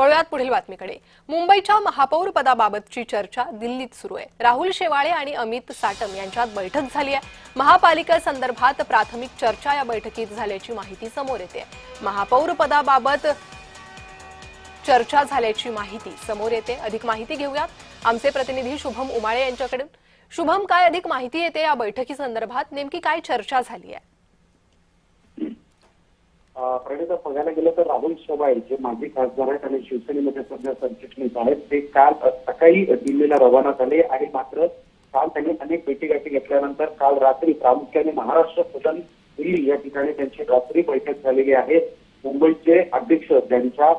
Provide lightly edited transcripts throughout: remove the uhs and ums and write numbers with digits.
वळूयात पुढील बातमीकडे। मुंबईच्या महापौर पदाबाबतची चर्चा दिल्लीत सुरू आहे। राहुल शेवाळे आणि अमित साटम यांच्यात बैठक झाली आहे। महापालिकेसंदर्भात प्राथमिक चर्चा या बैठकीत झाल्याची माहिती समोर येते। महापौर पदाबाबत चर्चा झाल्याची माहिती समोर येते। अधिक माहिती घेऊयात आमचे प्रतिनिधी शुभम उमाळे यांच्याकडून। शुभम, काय अधिक माहिती येते या बैठकीसंदर्भात? नेमकी काय चर्चा झाली आहे? प्रणिता, बघायला गेलं तर राहुल शेवाळे जे माजी खासदार आहेत आणि शिवसेनेमध्ये सध्या सरचिटणीस आहेत, ते काल सकाळी दिल्लीला रवाना झाले आणि मात्र काल त्यांनी अनेक भेटीगाठी घेतल्यानंतर काल रात्री प्रामुख्याने महाराष्ट्र सदन दिल्ली या ठिकाणी त्यांची रात्री बैठक झालेली आहे। मुंबईचे अध्यक्ष ज्यांच्या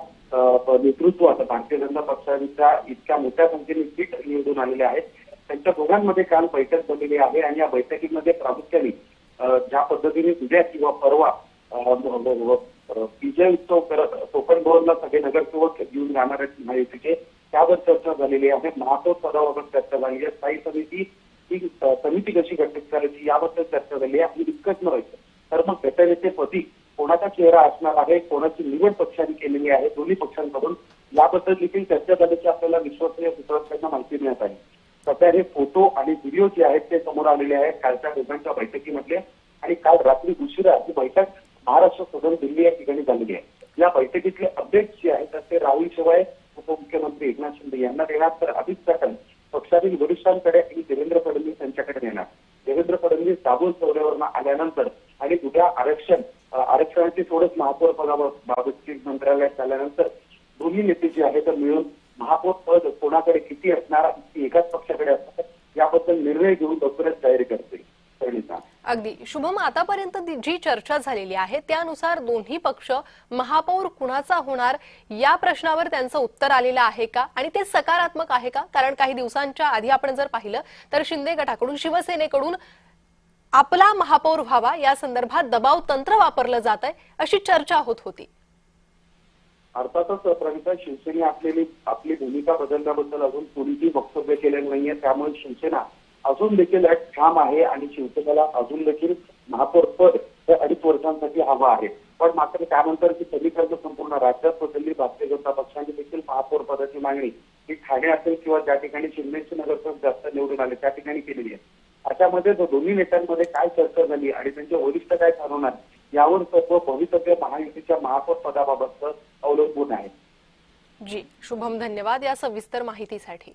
नेतृत्वात भारतीय जनता पक्षाच्या इतक्या मोठ्या संख्येने सीट निवडून आलेले आहेत, त्यांच्या दोघांमध्ये काल बैठक झालेली आहे आणि या बैठकीमध्ये प्रामुख्याने ज्या पद्धतीने उद्या किंवा परवा विजय उत्सव करत कोकण भवनला सगळे नगरसेवक घेऊन जाणार आहेत महायुतीचे, त्यावर चर्चा झालेली आहे। महापौर पदाबाबत चर्चा झाली आहे। स्थायी समिती ही समिती कशी गठीत करायची याबद्दल चर्चा झाली आहे। आणि इतकंच नव्हे तर मग गटनेतेपदी कोणाचा चेहरा असणार आहे, कोणाची निवड पक्षाने केलेली आहे दोन्ही पक्षांकडून, याबद्दल देखील चर्चा झाल्याची आपल्याला विश्वसनीय सूत्रांकडून माहिती मिळत आहे। सध्या हे फोटो आणि व्हिडिओ जे आहेत ते समोर आलेले आहेत कालच्या दोघांच्या बैठकीमधले। आणि काल रात्री उशिरा ही बैठक महाराष्ट्र सदन दिल्ली या ठिकाणी झालेली आहे। या बैठकीतले अपडेट्स जे आहेत ते राहुल शेवाळे, उपमुख्यमंत्री एकनाथ शिंदे यांना देणार, तर अमित साटम पक्षातील वरिष्ठांकडे आणि देवेंद्र फडणवीस यांच्याकडे येणार। देवेंद्र फडणवीस दाभोळ दौऱ्यावरून आल्यानंतर आणि उद्या आरक्षणाची सोडत महापौर पदाबाबतची मंत्रालयात आल्यानंतर दोन्ही नेते जे आहेत मिळून महापौर पद कोणाकडे किती असणार, एकाच पक्षाकडे असणार याबद्दल निर्णय घेऊन लवकरच तयारी करते। अगदी शुभम, आतापर्यंत जी चर्चा झालेली आहे त्यानुसार दोन्ही पक्ष महापौर कुणाचा होणार या प्रश्नावर त्यांचं उत्तर आलेलं आहे का, आणि ते सकारात्मक आहे का? कारण काही दिवसांच्या आधी आपण जर पाहिलं तर शिंदे गटाकडून, शिवसेनेकडून आपला महापौर व्हावा या संदर्भात दबाव तंत्र वापरलं जात आहे अशी चर्चा होत होती। अर्थातच प्रणिता, शिवसेने आपली भूमिका बदलण्याबद्दल अजून कोणीही वक्तव्य केलेलं नाहीये। त्यामुळे शिवसेना अजून देखील ठाम आहे आणि शिवसेनेला अजून देखील महापौर पद हे 2.5 वर्षांसाठी हवं आहे। पण मात्र त्यानंतर जी समीकरण संपूर्ण राज्यात बदलली, भारतीय जनता पक्षाने देखील महापौर पदाची मागणी ही ठाणे असेल किंवा ज्या ठिकाणी शिंदेचे नगरसेवक जास्त निवडून आले त्या ठिकाणी केलेली आहे। अशामध्ये दोन्ही नेत्यांमध्ये काय चर्चा झाली आणि त्यांचे वरिष्ठ काय ठरवणार यावर सर्व भवितव्य महायुतीच्या महापौर पदाबाबत अवलंबून आहे। जी शुभम, धन्यवाद या सविस्तर माहितीसाठी।